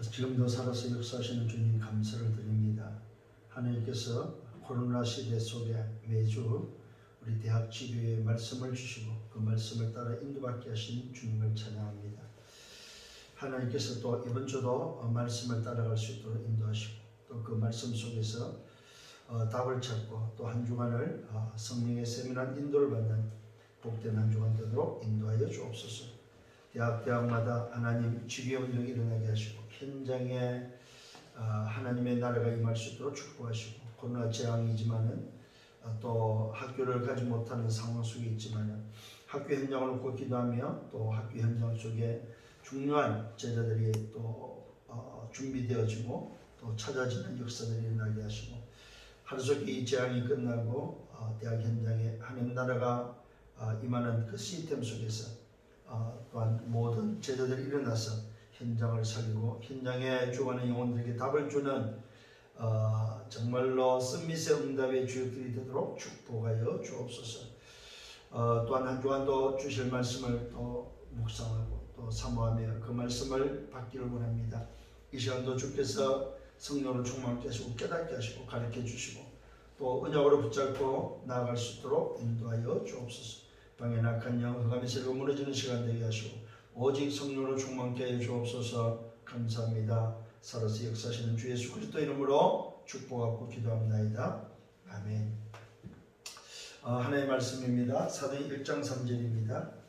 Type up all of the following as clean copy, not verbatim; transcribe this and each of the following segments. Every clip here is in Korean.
지금도 살아서 역사하시는 주님 감사를 드립니다. 하나님께서 코로나 시대 속에 매주 우리 대학 지교에 말씀을 주시고 그 말씀을 따라 인도받게 하신 주님을 찬양합니다. 하나님께서 또 이번 주도 말씀을 따라갈 수 있도록 인도하시고 또 그 말씀 속에서 답을 찾고 또 한 주간을 성령의 세밀한 인도를 받는 복된 한 주간 되도록 인도하여 주옵소서. 대학마다 하나님 지교 운동이 일어나게 하시고 현장에 하나님의 나라가 임할 수 있도록 축복하시고 코로나 재앙이지만은 또 학교를 가지 못하는 상황 속에 있지만은 학교 현장을 놓고 기도하며 또 학교 현장 속에 중요한 제자들이 또 준비되어지고 또 찾아지는 역사들이 일어나게 하시고 하루 속에 이 재앙이 끝나고 대학 현장에 하나님 나라가 임하는 그 시스템 속에서 또한 모든 제자들이 일어나서 현장을 살리고 현장에 죽어가는 영혼들에게 답을 주는 정말로 쓴미세 응답의 주역들이 되도록 축복하여 주옵소서. 또한 한 주간도 주실 말씀을 또 묵상하고 또 사모하며 그 말씀을 받기를 원합니다. 이 시간도 주께서 성령으로 충만케 하시고 깨닫게 하시고 가르쳐 주시고 또 언약으로 붙잡고 나아갈 수 있도록 인도하여 주옵소서. 방에 낙한 영 흑암의 세력이 무너지는 시간 되게 하시고 오직 성령으로 충만케 하여 주옵소서. 감사합니다. 살아서 역사하시는 주 예수 그리스도 이름으로 축복하고 기도합니다. 아멘. 하나님의 말씀입니다. 사도행 1장 3절입니다.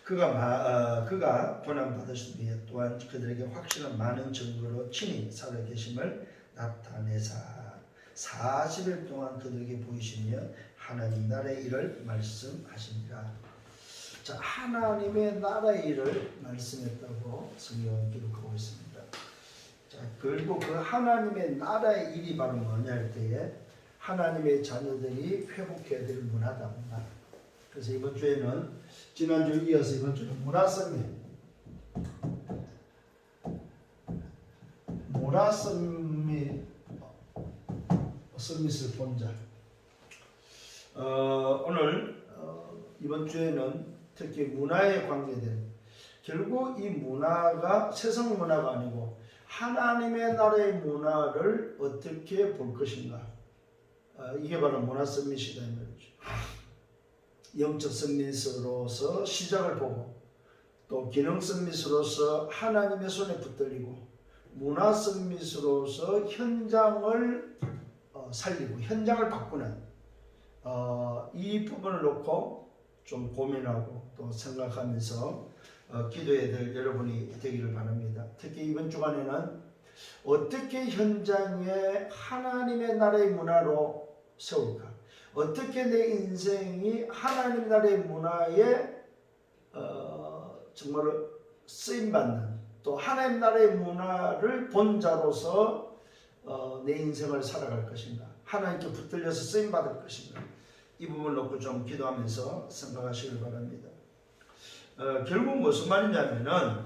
그가 고난받으신 뒤에 또한 그들에게 확실한 많은 증거로 친히 살아계심을 나타내사 40일 동안 그들에게 보이시며 하나님 나라의 일을 말씀하시니라. 자, 하나님의 나라의 일을 말씀했다고 성경은 기록하고 있습니다. 자, 그리고 그 하나님의 나라의 일이 바로 뭐냐 할 때에 하나님의 자녀들이 회복해야 될 문화다. 문화. 그래서 이번 주에는 지난주 이어서 이번 주는 서밋을 본자. 오늘 이번 주에는 특히 문화에 관계된 결국 이 문화가 세상 문화가 아니고 하나님의 나라의 문화를 어떻게 볼 것인가. 이게 바로 문화 서밋이다 이 말이죠. 영적 서밋으로서 시작을 보고 또 기능 서밋으로서 하나님의 손에 붙들리고 문화 서밋으로서 현장을 살리고 현장을 바꾸는 이 부분을 놓고 좀 고민하고 또 생각하면서 기도해야 될 여러분이 되기를 바랍니다. 특히 이번 주간에는 어떻게 현장에 하나님의 나라의 문화로 세울까? 어떻게 내 인생이 하나님 나라의 문화에 정말 쓰임받는 또 하나님 나라의 문화를 본자로서 내 인생을 살아갈 것인가? 하나님께 붙들려서 쓰임받을 것인가? 이 부분을 놓고 좀 기도하면서 생각하시길 바랍니다. 결국 무슨 말이냐면은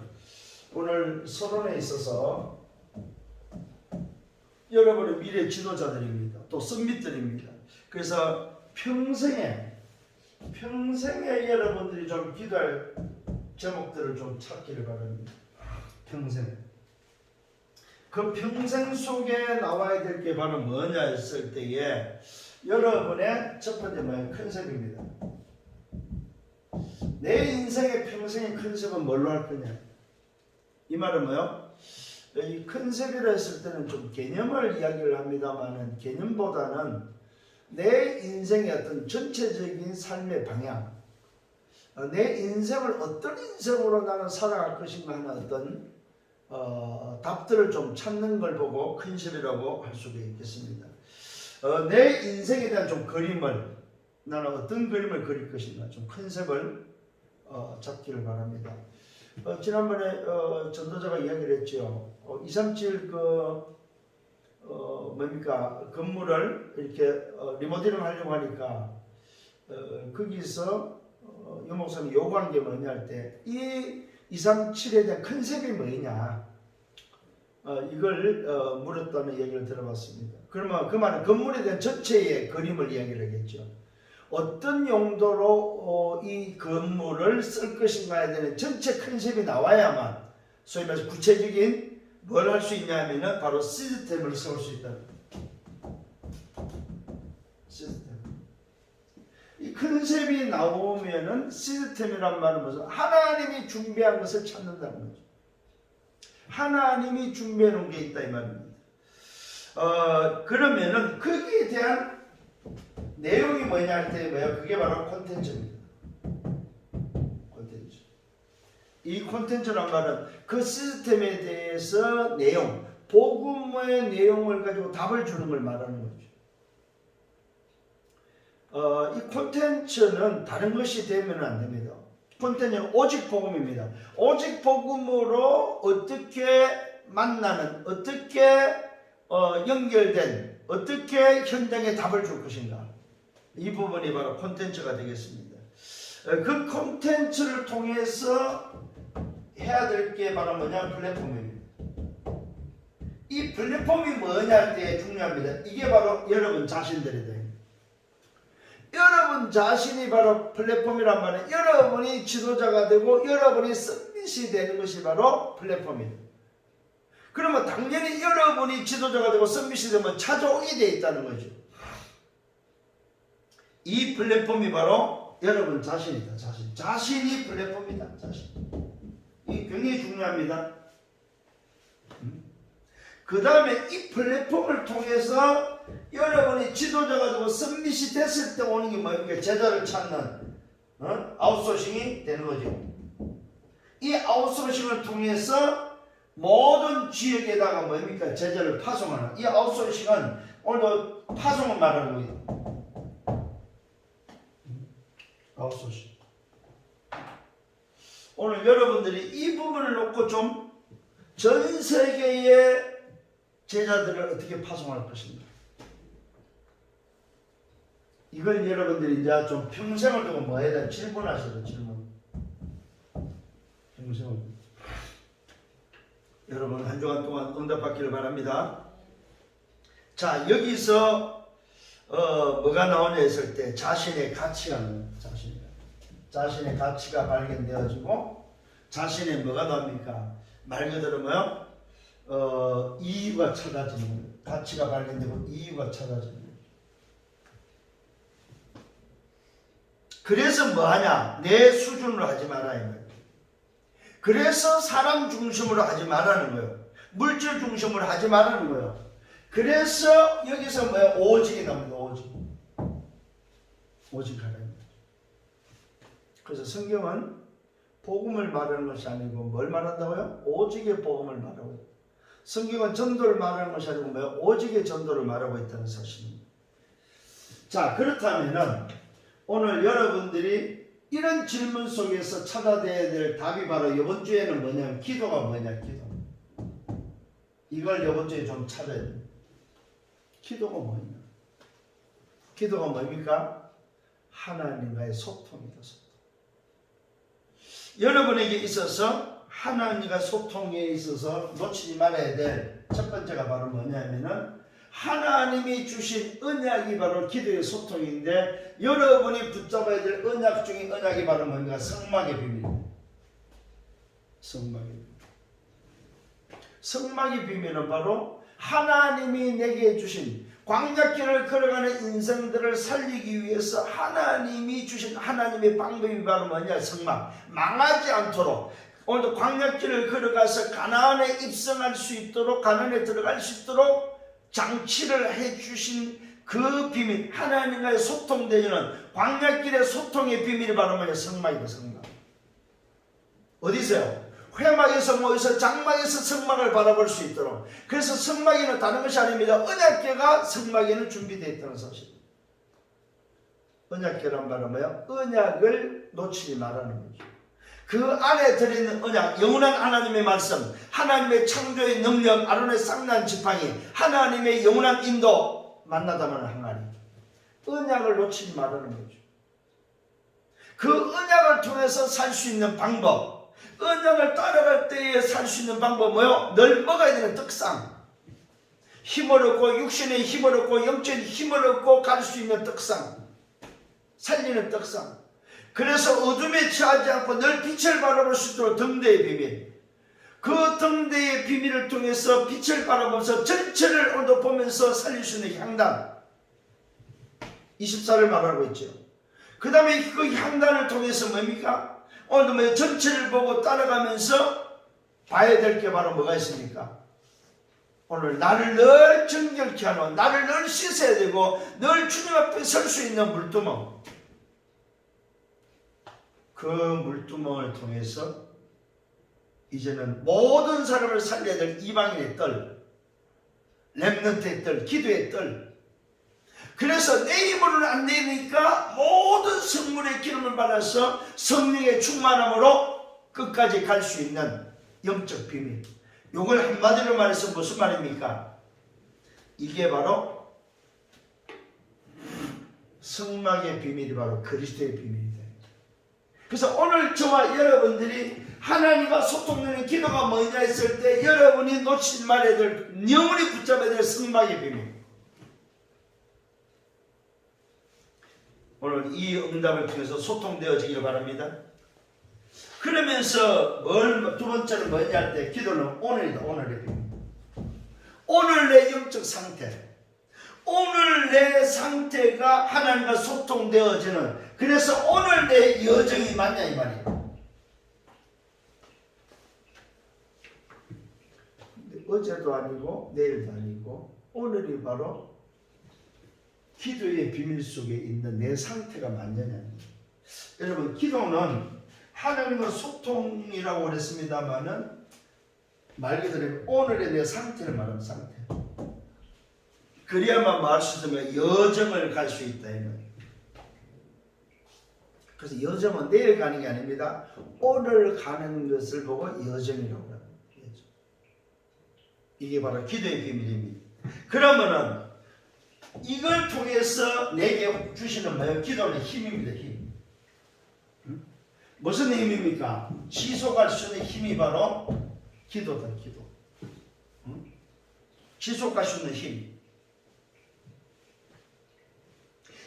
오늘 서론에 있어서 여러분의 미래 지도자들입니다. 또 선밋들입니다. 그래서 평생에 여러분들이 좀 기도할 제목들을 좀 찾기를 바랍니다. 평생. 그 평생 속에 나와야 될 게 바로 뭐냐 했을 때에 여러분의 첫 번째 뭐예요? 컨셉입니다. 내 인생의 평생의 컨셉은 뭘로 할 거냐? 이 말은 뭐요? 이 컨셉이라 했을 때는 좀 개념을 이야기를 합니다만은 개념보다는 내 인생의 어떤 전체적인 삶의 방향, 내 인생을 어떤 인생으로 나는 살아갈 것인가 하는 어떤 답들을 좀 찾는 걸 보고 컨셉이라고 할 수도 있겠습니다. 내 인생에 대한 좀 그림을 나는 어떤 그림을 그릴 것인가 좀 컨셉을 잡기를 바랍니다. 지난번에 전도자가 이야기를 했죠. 237 건물을 이렇게 리모델링 하려고 하니까 거기서 유 목사님이 요구한 게 뭐냐 할 때 이 237에 대한 컨셉이 뭐냐 이걸 물었다는 얘기를 들어봤습니다. 그러면 그 말은 건물에 대한 전체의 그림을 이야기를 하겠죠. 어떤 용도로 이 건물을 쓸 것인가에 대한 전체 컨셉이 나와야만 소위 말해서 구체적인 뭘 할 수 있냐 하면은 바로 시스템을 세울 수 있다. 시스템. 이 컨셉이 나오면은 시스템이란 말은 무슨 하나님이 준비한 것을 찾는다는 거죠. 하나님이 준비해 놓은 게 있다 이 말입니다. 그러면은 거기에 대한 내용이 뭐냐 할 때 뭐야? 그게 바로 콘텐츠입니다. 콘텐츠. 이 콘텐츠란 말은 그 시스템에 대해서 내용, 복음의 내용을 가지고 답을 주는 걸 말하는 거죠. 이 콘텐츠는 다른 것이 되면 안 됩니다. 콘텐츠는 오직 복음입니다. 오직 복음으로 어떻게 만나는, 어떻게 연결된, 어떻게 현장에 답을 줄 것인가. 이 부분이 바로 콘텐츠가 되겠습니다. 그 콘텐츠를 통해서 해야 될 게 바로 뭐냐? 플랫폼입니다. 이 플랫폼이 뭐냐 할 때 중요합니다. 이게 바로 여러분 자신들이 돼요. 여러분 자신이 바로 플랫폼이란 말은 여러분이 지도자가 되고 여러분이 서밋이 되는 것이 바로 플랫폼입니다. 그러면 당연히 여러분이 지도자가 되고 서밋이 되면 찾아오게 되어 있다는 거죠. 이 플랫폼이 바로 여러분 자신이다. 자신이 플랫폼이다. 자신. 이게 굉장히 중요합니다. 그 다음에 이 플랫폼을 통해서 여러분이 지도자가 되고 서밋이 됐을 때 오는 게 뭡니까? 제자를 찾는 아웃소싱이 되는 거죠. 이 아웃소싱을 통해서 모든 지역에다가 뭡니까? 제자를 파송하는 이 아웃소싱은 오늘도 파송을 말하는 거예요. 아웃소싱. 오늘 여러분들이 이 부분을 놓고 좀 전 세계의 제자들을 어떻게 파송할 것인가. 이걸 여러분들이 이제 좀 평생을 두고 뭐 해야 돼? 질문하셔도 질문. 평생을. 여러분 한 주간 동안 응답받기를 바랍니다. 자, 여기서 뭐가 나오냐 했을 때 자신의 가치가 자신의 가치가 발견되어지고 자신의 뭐가 나옵니까? 말 그대로 뭐요? 이유가 찾아지는 거예요. 가치가 발견되고 이유가 찾아지는 거예요. 그래서 뭐하냐? 내 수준으로 하지 말아야 해요. 그래서 사람 중심으로 하지 말라는 거예요. 물질 중심으로 하지 말라는 거예요. 그래서 여기서 뭐야? 오직이 나옵니다. 오직 하라는 거예요. 그래서 성경은 복음을 말하는 것이 아니고 뭘 말한다고요? 오직의 복음을 말하고. 성경은 전도를 말하는 것이 아니고 뭐야? 오직의 전도를 말하고 있다는 사실입니다. 자, 그렇다면은 오늘 여러분들이 이런 질문 속에서 찾아내야 될 답이 바로 이번 주에는 뭐냐면 기도가 뭐냐? 기도. 이걸 이번 주에 좀 찾아야 돼요. 기도가 뭐냐? 기도가 뭡니까? 하나님과의 소통이다. 소통. 여러분에게 있어서 하나님과 소통에 있어서 놓치지 말아야 될 첫 번째가 바로 뭐냐면은 하나님이 주신 언약이 바로 기도의 소통인데 여러분이 붙잡아야 될 언약 중에 언약이 바로 뭔가? 성막의 비밀입니다. 성막의 비밀. 성막의 비밀은 바로 하나님이 내게 주신 광야길을 걸어가는 인생들을 살리기 위해서 하나님이 주신 하나님의 방법이 바로 뭐냐? 성막. 망하지 않도록 오늘도 광야길을 걸어가서 가나안에 입성할 수 있도록 가나안에 들어갈 수 있도록 장치를 해주신 그 비밀, 하나님과의 소통되는 광야길의 소통의 비밀이 바로 뭐냐? 성막이다. 성막. 어디서요? 회막에서 모여서 장막에서 성막을 바라볼 수 있도록. 그래서 성막에는 다른 것이 아닙니다. 언약궤가 성막에는 준비되어 있다는 사실. 언약궤란 말은 뭐야? 언약을 놓치지 말라는 거죠. 그 안에 들어있는 언약, 영원한 하나님의 말씀, 하나님의 창조의 능력, 아론의 쌍난 지팡이, 하나님의 영원한 인도, 만나다만 항아리. 언약을 놓치지 말라는 거죠. 그 언약을 통해서 살 수 있는 방법, 언약을 따라갈 때에 살 수 있는 방법 뭐요? 늘 먹어야 되는 떡상. 힘을 얻고 육신의 힘을 얻고 영적인 힘을 얻고 갈 수 있는 떡상. 살리는 떡상. 그래서 어둠에 취하지 않고 늘 빛을 바라볼 수 있도록 등대의 비밀. 그 소통대의 비밀을 통해서 빛을 바라보면서 전체를 오늘도 보면서 살릴 수 있는 향단 24를 말하고 있죠. 그 다음에 그 향단을 통해서 뭡니까? 오늘도 뭐 전체를 보고 따라가면서 봐야 될 게 바로 뭐가 있습니까? 오늘 나를 늘 정결케 하는, 나를 늘 씻어야 되고 늘 주님 앞에 설 수 있는 물두멍, 그 물두멍을 통해서 이제는 모든 사람을 살려야 될 이방인의 뜰, 렘넌트의 뜰, 기도의 뜰. 그래서 내 힘으로는 안 되니까 모든 성물의 기름을 받아서 성령의 충만함으로 끝까지 갈 수 있는 영적 비밀. 이걸 한마디로 말해서 무슨 말입니까? 이게 바로 성막의 비밀이 바로 그리스도의 비밀이다. 그래서 오늘 저와 여러분들이 하나님과 소통되는 기도가 뭐냐 했을 때 여러분이 놓치지 말아야 될, 영원히 붙잡아야 될 성막의 비밀. 오늘 이 응답을 통해서 소통되어지기를 바랍니다. 그러면서 두 번째는 뭐냐 할 때 기도는 오늘이다. 오늘의 비밀. 오늘 내 영적 상태, 오늘 내 상태가 하나님과 소통되어지는, 그래서 오늘 내 여정이 맞냐 이 말이에요. 근데 어제도 아니고 내일도 아니고 오늘이 바로 기도의 비밀 속에 있는 내 상태가 맞느냐. 여러분, 기도는 하나님과 소통이라고 그랬습니다만은 말 그대로 오늘의 내 상태를 말하는 상태. 그래야만 말할 수 있으면 여정을 갈 수 있다. 그래서 여정은 내일 가는 게 아닙니다. 오늘 가는 것을 보고 여정이라고 합니다. 이게 바로 기도의 비밀입니다. 그러면은 이걸 통해서 내게 주시는 뭐예요? 기도는 힘입니다. 힘. 무슨 힘입니까? 지속할 수 있는 힘이 바로 기도다. 기도. 지속할 수 있는 힘.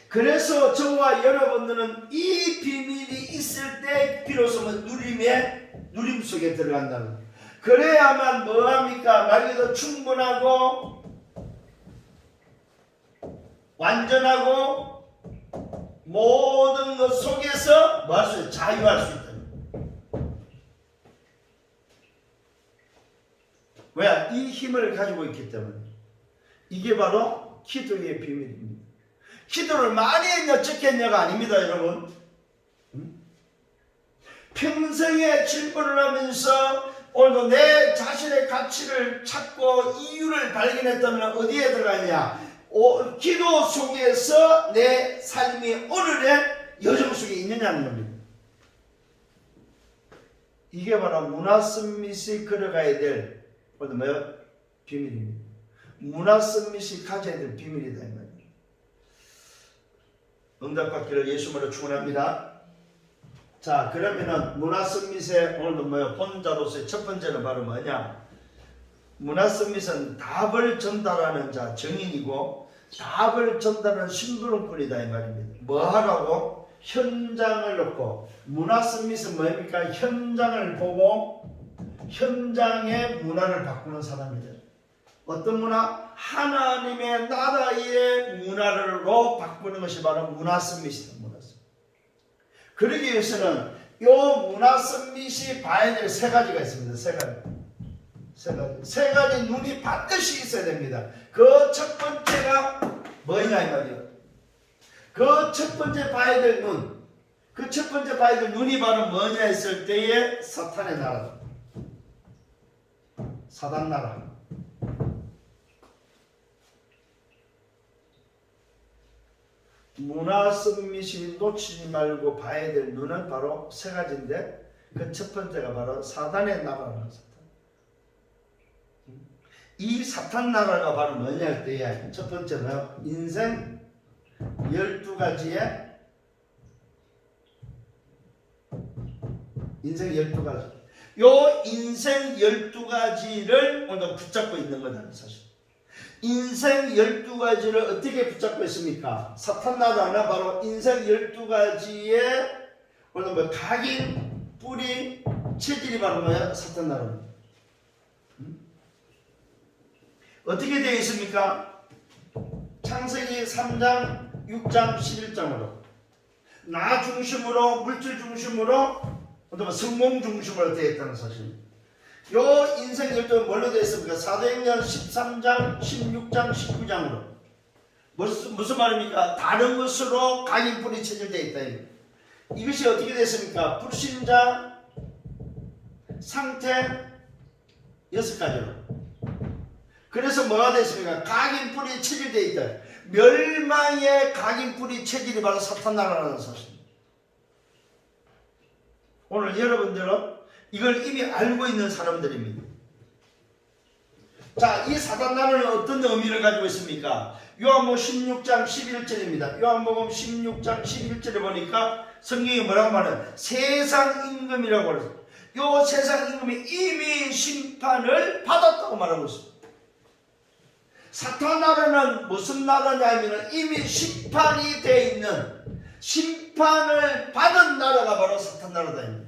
그래서 저와 여러분들은 이 비밀이 있을 때 비로소 누림 속에 들어간다는 거예요. 그래야만 뭐합니까? 말 그대로 충분하고 완전하고 모든 것 속에서 뭐 할 수 있어요? 자유할 수 있다. 왜? 이 힘을 가지고 있기 때문에. 이게 바로 기도의 비밀입니다. 기도를 많이 했냐 적겠냐가 아닙니다, 여러분. 평생에 질문을 하면서 오늘도 내 자신의 가치를 찾고 이유를 발견했다면 어디에 들어가냐? 기도 속에서 내 삶이 오늘의 여정 속에 있느냐는 겁니다. 이게 바로 문화스밋이 걸어가야 될 뭐예요? 비밀입니다. 문화스밋이 가져야 될 비밀이다 이 말이에요. 응답받기를 예수님으로 축원합니다. 자, 그러면은 문화스밋의 오늘도 뭐예요? 본자로서의 첫 번째는 바로 뭐냐? 문화스밋은 답을 전달하는 자, 정인이고 답을 전달하는 심부름꾼이다 이 말입니다. 뭐 하라고? 현장을 놓고. 문화스밋은 뭡니까? 현장을 보고 현장의 문화를 바꾸는 사람이다. 어떤 문화? 하나님의 나라의 문화로 바꾸는 것이 바로 문화스밋이다. 문화스밋. 그러기 위해서는 이 문화스밋이 봐야 될 세 가지가 있습니다. 세 가지 눈이 반드시 있어야 됩니다. 그 첫 번째가 뭐냐 이 말이에요. 그 첫 번째 봐야 될 눈, 그 첫 번째 봐야 될 눈이 바로 뭐냐 했을 때에 사탄의 나라, 사단 나라. 문화스밋이 놓치지 말고 봐야 될 눈은 바로 세 가지인데 그 첫 번째가 바로 사단의 나라라는 사탄. 이 사탄 나라가 바로 뭐냐 할 때에 첫 번째는 인생 12가지의 인생 12가지. 요 인생 12가지를 오늘 붙잡고 있는 거다 사실. 인생 12가지를 어떻게 붙잡고 있습니까? 사탄 나라는 바로 인생 12가지의 오늘 뭐 각인, 뿌리, 체질이 바로 뭐야? 사탄 나라입니다. 어떻게 되어 있습니까? 창세기 3장, 6장, 11장으로 나 중심으로, 물질 중심으로, 성공 중심으로 되어 있다는 사실. 요 인생들도 뭘로 되어 있습니까? 사도행전 13장, 16장, 19장으로. 무슨 말입니까? 다른 것으로 각인뿔이 체질되어 있다. 이것이 어떻게 됐습니까? 불신자 상태 6가지로. 그래서 뭐가 됐습니까? 각인뿔이 체질되어 있다. 멸망의 각인뿔이 체질이 바로 사탄 나라라는 사실. 오늘 여러분들은 이걸 이미 알고 있는 사람들입니다. 자, 이 사탄 나라는 어떤 의미를 가지고 있습니까? 요한복음 16장 11절입니다. 요한복음 16장 11절에 보니까 성경이 뭐라고 말해요? 세상 임금이라고 그래요. 요 세상 임금이 이미 심판을 받았다고 말하고 있습니다. 사탄 나라는 무슨 나라냐면 이미 심판이 되어 있는, 심판을 받은 나라가 바로 사탄 나라다.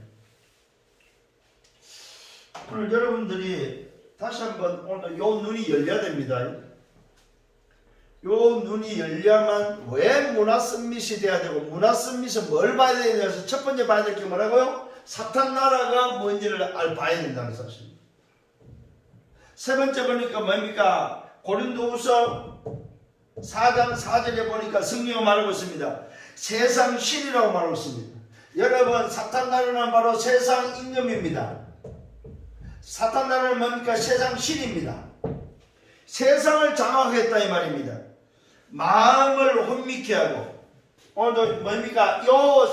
오늘 여러분들이 다시 한번 오늘 요 눈이 열려야 됩니다. 요 눈이 열려야만 왜 문화 썸밋이 돼야 되고, 문화 썸밋은 뭘 봐야 되냐 해서 첫 번째 봐야 될 게 뭐라고요? 사탄 나라가 뭔지를 봐야 된다는 사실. 세 번째 보니까 뭡니까? 고린도후서 4장 4절에 보니까 성경이 말하고 있습니다. 세상 신이라고 말하고 있습니다. 여러분, 사탄 나라는 바로 세상 임금입니다. 사탄 나라는 뭡니까? 세상 신입니다. 세상을 장악했다 이 말입니다. 마음을 혼미케 하고, 오늘도 뭡니까? 요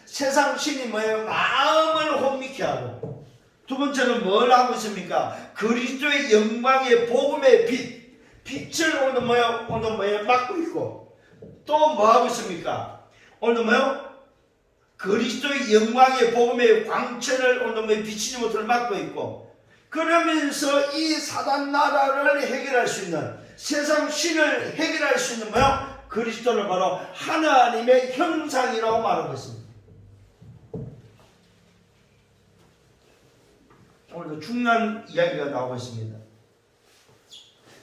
세상 신이 뭐예요? 마음을 혼미케 하고. 두 번째는 뭘 하고 있습니까? 그리스도의 영광의 복음의 빛을 오늘 뭐예요? 막고 있고. 또 뭐 하고 있습니까? 오늘 뭐예요? 그리스도의 영광의 복음의 광채를 오늘 뭐예요? 비치지 못을 막고 있고. 그러면서 이 사단 나라를 해결할 수 있는, 세상 신을 해결할 수 있는 뭐예요? 그리스도를 바로 하나님의 형상이라고 말하고 있습니다. 오늘도 중요한 이야기가 나오고 있습니다.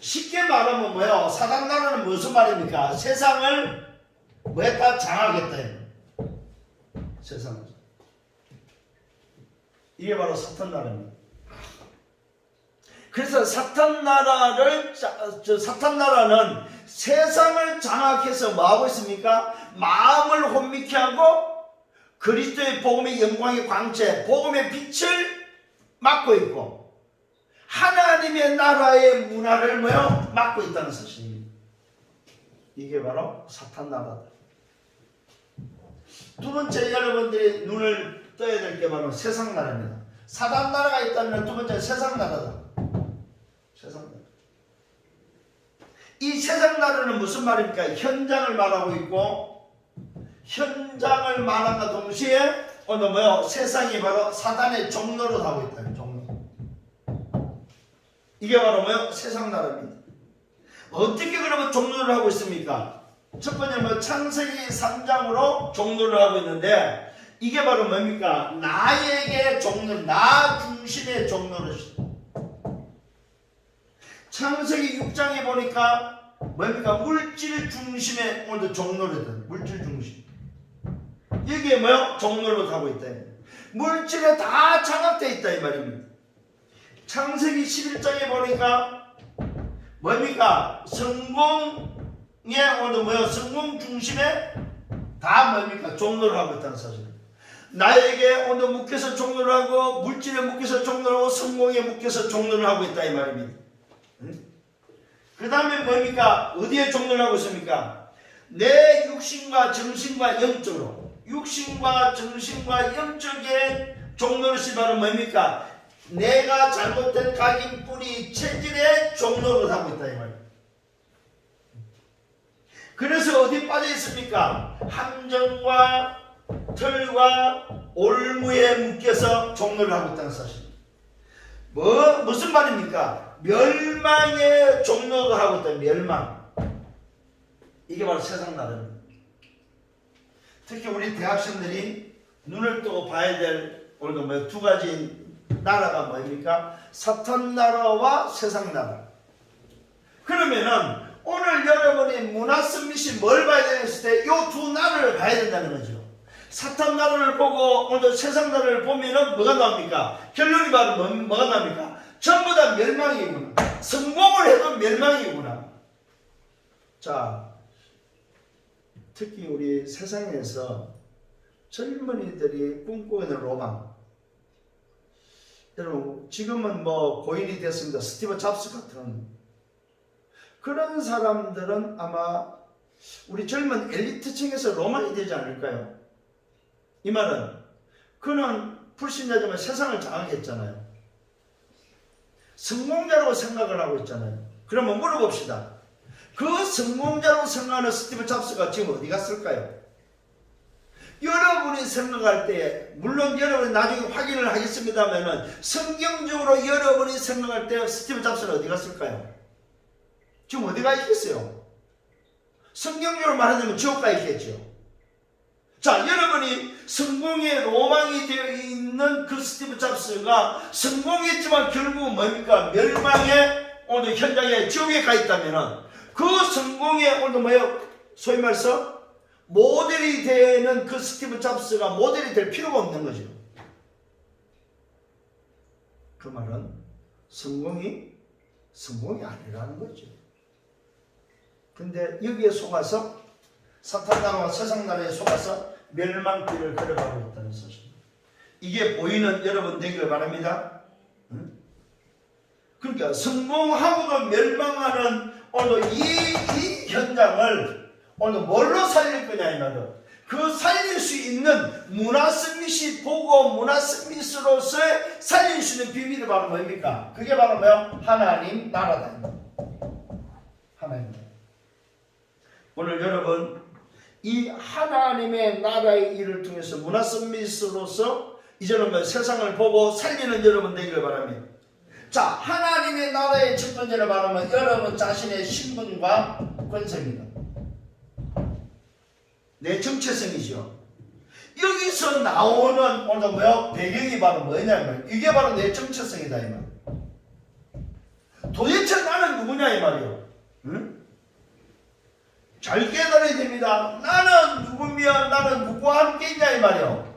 쉽게 말하면 뭐예요? 사단 나라는 무슨 말입니까? 세상을 뭐했다? 장하겠다. 세상을. 이게 바로 사탄 나라입니다. 그래서 사탄 나라는 세상을 장악해서 뭐 하고 있습니까? 마음을 혼미케 하고 그리스도의 복음의 영광의 광채, 복음의 빛을 막고 있고, 하나님의 나라의 문화를 뭐요? 막고 있다는 사실입니다. 이게 바로 사탄 나라다. 두 번째 여러분들이 눈을 떠야 될 게 바로 세상 나라입니다. 사단 나라가 있다면 두 번째 세상 나라다. 세상 나라. 이 세상 나라는 무슨 말입니까? 현장을 말하고 있고, 현장을 말함과 동시에 오늘 뭐요? 세상이 바로 사단의 종로로 하고 있다. 종로. 이게 바로 뭐요? 세상 나라입니다. 어떻게 그러면 종로를 하고 있습니까? 첫 번째 창세기 3장으로 종로를 하고 있는데, 이게 바로 뭡니까? 나에게 종로, 나 중심의 종로를. 창세기 6장에 보니까 뭡니까? 물질 중심의 오늘도 종로를, 물질 중심. 여기에 뭐요? 종로로 하고 있다. 물질에 다 장악되어 있다 이 말입니다. 창세기 11장에 보니까 뭡니까? 성공에 오늘 뭐요? 성공 중심에 다 뭡니까? 종로를 하고 있다는 사실. 나에게 오늘 묶여서 종로를 하고, 물질에 묶여서 종로를 하고, 성공에 묶여서 종로를 하고 있다 이 말입니다. 그 다음에 뭡니까? 어디에 종로를 하고 있습니까? 내 육신과 정신과 영적으로, 육신과 정신과 영적의 종로릇이 바로 뭡니까? 내가 잘못된 각인 뿌리 체질의 종로를 하고 있다 이 말이에요. 그래서 어디 빠져 있습니까? 함정과 털과 올무에 묶여서 종로를 하고 있다는 사실. 무슨 말입니까? 멸망의 종로를 하고 있다. 멸망. 이게 바로 세상 나라입니다. 특히 우리 대학생들이 눈을 뜨고 봐야 될 오늘도 두 가지 나라가 뭡니까? 사탄 나라와 세상 나라. 그러면은 오늘 여러분이 문화 서밋이 뭘 봐야 되는 했을 때 이 두 나라를 봐야 된다는 거죠. 사탄 나라를 보고 오늘 세상 나라를 보면은 뭐가 나옵니까? 결론이 바로 뭐가 나옵니까? 전부 다 멸망이구나. 성공을 해도 멸망이구나. 자, 특히 우리 세상에서 젊은이들이 꿈꾸는 로망. 여러분, 지금은 뭐 고인이 됐습니다. 스티브 잡스 같은 그런 사람들은 아마 우리 젊은 엘리트층에서 로망이 되지 않을까요? 이 말은 그는 불신자지만 세상을 장악했잖아요. 성공자라고 생각을 하고 있잖아요. 그러면 물어봅시다. 그 성공자라고 생각하는 스티브 잡스가 지금 어디 갔을까요? 여러분이 생각할 때, 물론 여러분이 나중에 확인을 하겠습니다만은 성경적으로 여러분이 생각할 때 스티브 잡스는 어디 갔을까요? 지금 어디 가 있겠어요? 성경적으로 말하자면 지옥 가 있겠죠. 자, 여러분이 성공의 로망이 되어 있는 그 스티브 잡스가 성공했지만 결국은 뭡니까? 멸망의 오늘 현장에 지옥에 가 있다면 그 성공의 오늘 뭐예요? 소위 말해서 모델이 되는 그 스티브 잡스가 모델이 될 필요가 없는 거죠. 그 말은 성공이 아니라는 거죠. 근데 여기에 속아서 사탄 나라와 세상 나라에 속아서 멸망길을 걸어가고 있다는 사실입니다. 이게 보이는 여러분 되기를 바랍니다. 그러니까 성공하고도 멸망하는 오늘 이 현장을 오늘 뭘로 살릴 거냐 이 말은 그 살릴 수 있는 문화 서밋이 보고 문화 서밋으로서 살릴 수 있는 비밀이 바로 뭡니까? 그게 바로 뭐요? 하나님 나라다. 하나님 나라. 오늘 여러분 이 하나님의 나라의 일을 통해서 문화 서밋으로서 이제는 뭐 세상을 보고 살리는 여러분 되기를 바랍니다. 자, 하나님의 나라의 첫 번째로 말하면 여러분 자신의 신분과 권세입니다. 내 정체성이죠. 여기서 나오는 오늘 뭐야? 배경이 바로 뭐냐면 이게 바로 내 정체성이다 이 말. 도대체 나는 누구냐 이 말이요. 응? 잘 깨달아야 됩니다. 나는 누구며 나는 누구와 함께 있냐 이 말이요.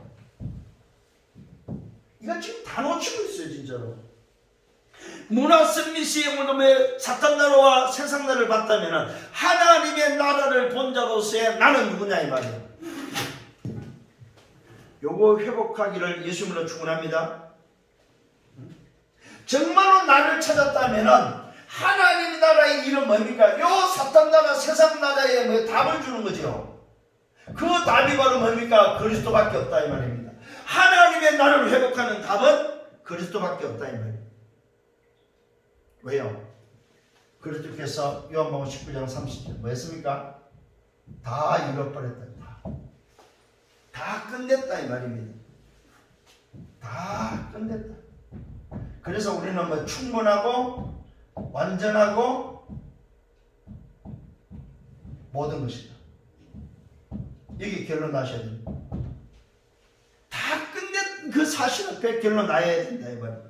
이거 지금 다 놓치고 있어요 진짜로. 문화 서밋이 오늘 사탄 나라와 세상 나라를 봤다면 하나님의 나라를 본 자로서의 나는 누구냐 이 말이에요. 요거 회복하기를 예수님으로 축원합니다. 정말로 나를 찾았다면 하나님 나라의 일은 뭡니까? 요 사탄 나라 세상 나라에 뭐 답을 주는 거죠. 그 답이 바로 뭡니까? 그리스도밖에 없다 이 말입니다. 하나님의 나라를 회복하는 답은 그리스도밖에 없다 이 말입니다. 왜요? 그리스도께서 요한복음 19장 30절 뭐 했습니까? 다 이뤄버렸다. 다 끝냈다 이 말입니다. 다 끝냈다. 그래서 우리는 뭐 충분하고 완전하고 모든 것이다. 여기 결론 나셔야 됩니다. 다 끝낸 그 사실 앞에 결론 나야 된다 이 말입니다.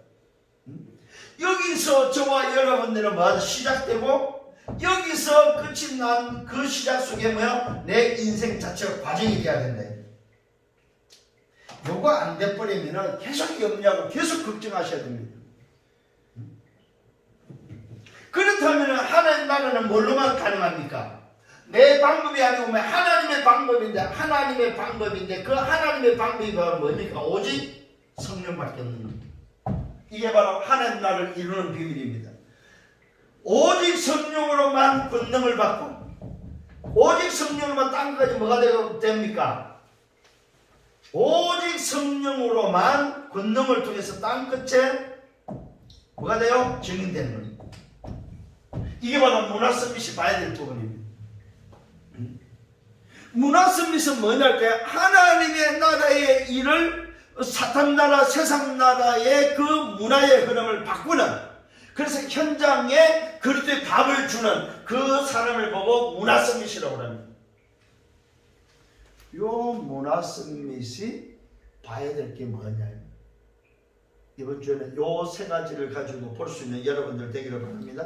여기서 저와 여러분들은 뭐가 시작되고 여기서 끝이 난 그 시작 속에 뭐야? 내 인생 자체가 과정이 돼야 된다. 요거 안 돼버리면 계속 염려하고 계속 걱정하셔야 됩니다. 그렇다면 하나님 나라는 뭘로만 가능합니까? 내 방법이 아니고 하나님의 방법인데 그 하나님의 방법이 바로 뭡니까? 오직 성령밖에 없는 겁니다. 이게 바로 하나님 나라를 이루는 비밀입니다. 오직 성령으로만 권능을 받고 오직 성령으로만 땅까지 뭐가 됩니까? 오직 성령으로만 권능을 통해서 땅끝에 뭐가 돼요? 증인되는 겁니다. 이게 바로 문화 서밋이 봐야 될 부분입니다. 문화 서밋은 뭐냐니까 하나님의 나라의 일을 사탄 나라, 세상 나라의 그 문화의 흐름을 바꾸는 그래서 현장에 그리스도의 답을 주는 그 사람을 보고 문화 서밋이라고 합니다. 요 문화 서밋이 봐야 될 게 뭐냐? 이번 주에는 요 세 가지를 가지고 볼 수 있는 여러분들 되기를 바랍니다.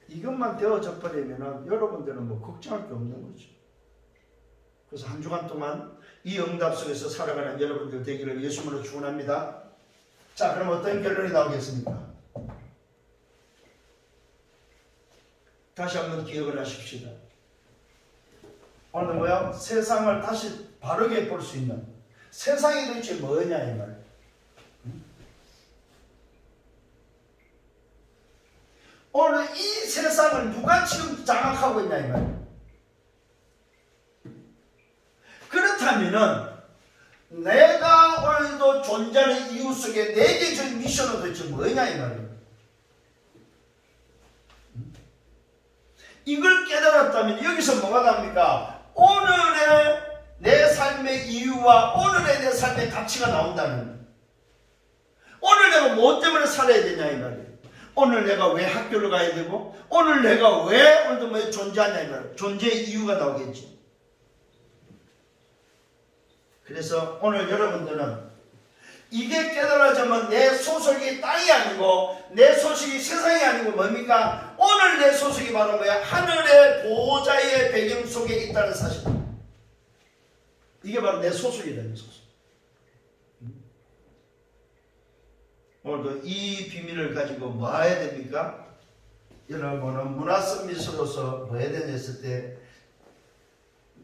이것만 되어져 버리면 여러분들은 뭐 걱정할 게 없는 거죠. 그래서 한 주간 동안 이 응답 속에서 살아가는 여러분들 되기를 예수님으로 축원합니다. 자, 그럼 어떤 결론이 나오겠습니까? 다시 한번 기억을 하십시다. 오늘 뭐야? 세상을 다시 바르게 볼 수 있는, 세상이 도대체 뭐냐 이 말. 오늘 이 세상을 누가 지금 장악하고 있냐 이 말. 그렇다면은 내가 오늘도 존재하는 이유 속에 내게 준 미션은 도대체 뭐냐 이 말이에요. 이걸 깨달았다면 여기서 뭐가 나옵니까? 오늘의 내 삶의 이유와 오늘의 내 삶의 가치가 나온다는, 오늘 내가 무엇 때문에 살아야 되냐 이 말이에요. 오늘 내가 왜 학교를 가야 되고, 오늘 내가 왜 오늘도 뭐 존재하냐 이 말이에요. 존재의 이유가 나오겠지. 그래서 오늘 여러분들은 이게 깨달아지면 내 소속이 땅이 아니고 내 소속이 세상이 아니고 뭡니까? 오늘 내 소속이 바로 뭐야? 하늘의 보호자의 배경 속에 있다는 사실. 이게 바로 내 소속이다. 내 소속. 오늘도 이 비밀을 가지고 뭐 해야 됩니까? 여러분은 문화 서밋으로서 뭐 해야 되냐 했을 때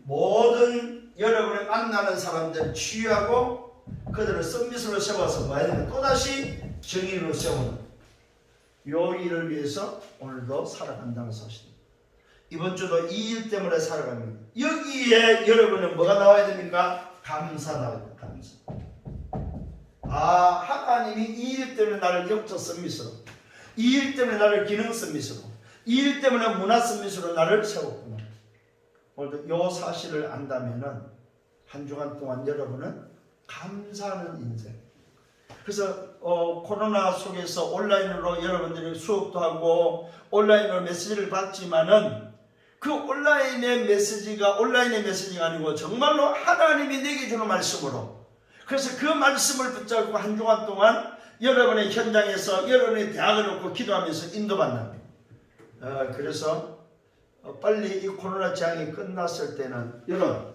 모든 여러분을 만나는 사람들 치유하고 그들을 서밋으로 세워서 뭐 해야 되냐? 또다시 정의로 세우는 요 일을 위해서 오늘도 살아간다는 사실입니다. 이번 주도 이 일 때문에 살아갑니다. 여기에 여러분은 뭐가 나와야 됩니까? 감사 나와야 됩니다. 감사. 아, 하나님이 이 일 때문에 나를 영적 서밋으로, 이 일 때문에 나를 기능 서밋으로, 이 일 때문에 문화 서밋으로 나를 세웠구나. 오늘도 요 사실을 안다면은 한 주간 동안 여러분은 감사하는 인생. 그래서 코로나 속에서 온라인으로 여러분들이 수업도 하고 온라인으로 메시지를 받지만은 그 온라인의 메시지가 아니고 정말로 하나님이 내게 주는 말씀으로, 그래서 그 말씀을 붙잡고 한 주간 동안 여러분의 현장에서 여러분의 대학을 놓고 기도하면서 인도받는, 그래서 빨리 이 코로나 재앙이 끝났을 때는 이런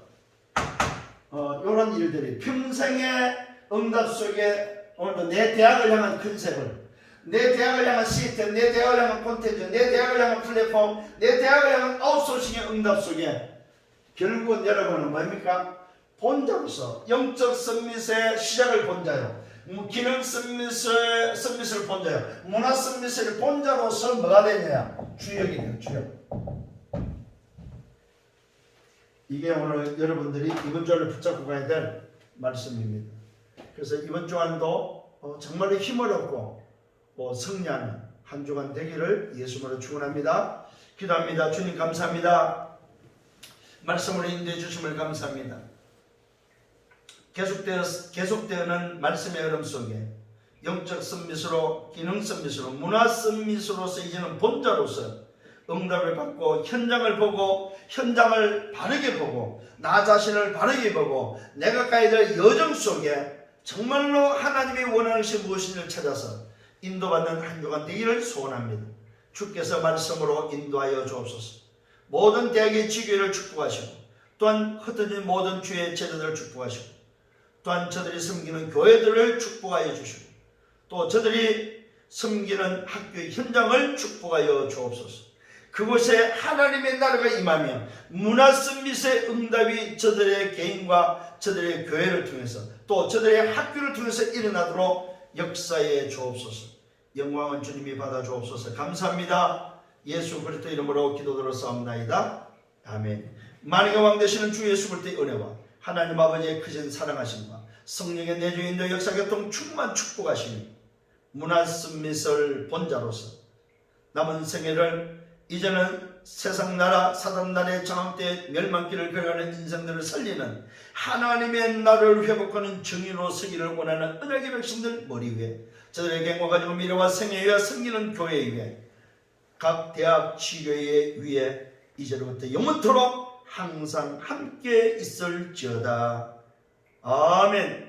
일들이 평생의 응답 속에 오늘도 내 대학을 향한 컨셉을, 내 대학을 향한 시스템, 내 대학을 향한 콘텐츠, 내 대학을 향한 플랫폼, 내 대학을 향한 아웃소싱의 응답 속에 결국은 여러분은 뭡니까? 본자로서 영적 서밋의 시작을 본자요, 기능 서밋을 본자요, 문화 서밋을 본자로서 뭐가 되냐? 주역이 돼요. 주역. 이게 오늘 여러분들이 이번 주를 붙잡고 가야 될 말씀입니다. 그래서 이번 주간도 정말로 힘을 얻고 승리하는 한 주간 되기를 예수님으로 축원합니다. 기도합니다. 주님 감사합니다. 말씀으로 인도해 주심을 감사합니다. 계속되는 말씀의 흐름 속에 영적 서밋으로, 기능 서밋으로, 문화 서밋으로서 이제는 본자로서 응답을 받고 현장을 보고, 현장을 바르게 보고, 나 자신을 바르게 보고, 내가 가야 될 여정 속에 정말로 하나님이 원하는 것이 무엇인지를 찾아서 인도받는 한 주간 되기를 소원합니다. 주께서 말씀으로 인도하여 주옵소서. 모든 대학의 지교회를 축복하시고, 또한 흩어진 모든 주의 제자들을 축복하시고, 또한 저들이 섬기는 교회들을 축복하여 주시고, 또 저들이 섬기는 학교의 현장을 축복하여 주옵소서. 그곳에 하나님의 나라가 임하며 문화 서밋의 응답이 저들의 개인과 저들의 교회를 통해서, 또 저들의 학교를 통해서 일어나도록 역사해 주옵소서. 영광은 주님이 받아 주옵소서. 감사합니다. 예수 그리스도 이름으로 기도드렸사옵나이다. 아멘. 만왕의 왕 되시는 주 예수 그리스도의 은혜와 하나님 아버지의 크신 사랑하심과 성령의 내주인도 역사교통 충만 축복하시니 문화 서밋을 본자로서 남은 생애를 이제는 세상 나라 사단 나라의 장악대 멸망길을 걸어가는 인생들을 살리는 하나님의 나라를 회복하는 정의로 서기를 원하는 은혜의 백성들 머리 위에, 저들의 갱과 가지고 미래와 생애와 섬기는 교회 위에, 각 대학 치료회 위에 이제로부터 영원토록 항상 함께 있을지어다. 아멘.